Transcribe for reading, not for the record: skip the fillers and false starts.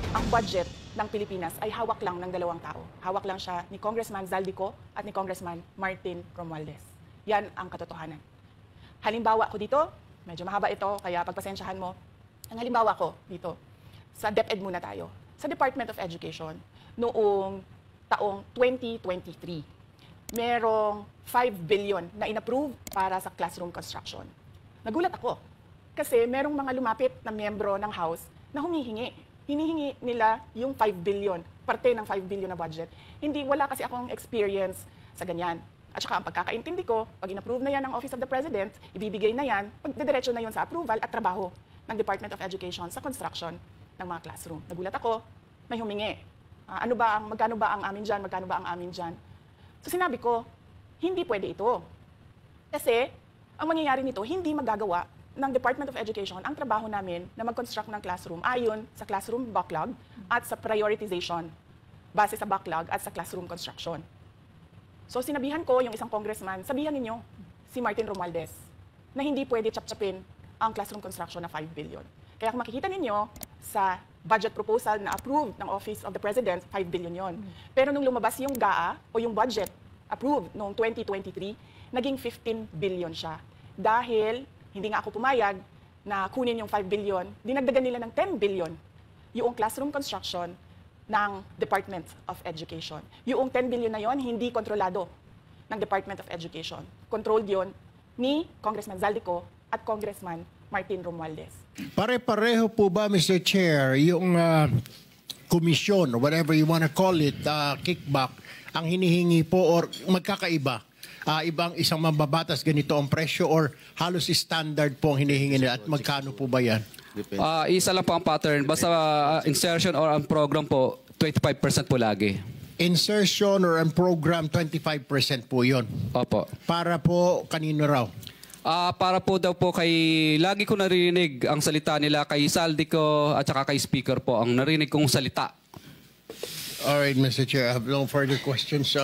ang budget ng Pilipinas ay hawak lang ng dalawang tao. Hawak lang siya ni Congressman Zaldico at ni Congressman Martin Romualdez. Yan ang katotohanan. Halimbawa ko dito, medyo mahaba ito, kaya pagpasensyahan mo. Ang halimbawa ko dito, sa DepEd muna tayo. Sa Department of Education, noong taong 2023, merong 5 billion na inapprove para sa classroom construction. Nagulat ako kasi merong mga lumapit na miyembro ng House na humihingi. Hinihingi nila yung 5 billion, parte ng 5 billion na budget. Wala kasi akong experience sa ganyan. At saka ang pagkakaintindi ko, pag in-approve na yan ng Office of the President, ibibigay na yan, pagdidiretso na yun sa approval at trabaho ng Department of Education sa construction ng mga classroom. Nagulat ako, may humingi. Magkano ba ang amin dyan? Magkano ba ang amin dyan? So sinabi ko, hindi pwede ito. Kasi ang mangyayari nito, hindi magagawa ng Department of Education ang trabaho namin na mag-construct ng classroom ayon sa classroom backlog at sa prioritization base sa backlog at sa classroom construction. So sinabihan ko yung isang congressman, sabihan ninyo si Martin Romualdez na hindi pwede chap-chapin ang classroom construction na 5 billion. Kaya kung makikita ninyo sa budget proposal na approved ng Office of the President, 5 billion yon. Pero nung lumabas yung GAA o yung budget approved noong 2023, naging 15 billion siya. Dahil hindi nga ako pumayag na kunin yung 5 billion, dinagdagan nila ng 10 billion yung classroom construction ng Department of Education. Yung 10 billion na yon hindi kontrolado ng Department of Education. Controlled yon ni Congressman Zaldico at Congressman Martin Romualdez. Pare-pareho po ba, Mr. Chair, yung komisyon, or whatever you want to call it, kickback, ang hinihingi po or magkakaiba? Ibang isang mambabatas ganito ang presyo or halos standard po ang hinihingi nila at magkano po ba yan? Isa lang po ang pattern. Basta insertion or ang program po, 25% po lagi. Insertion or ang program, 25% po yun. Opo. Para po kanino raw? Para po daw po kay, lagi ko narinig ang salita nila kay Zaldico at saka kay Speaker po, ang narinig kong salita. All right, Mr. Chair, I have no further questions.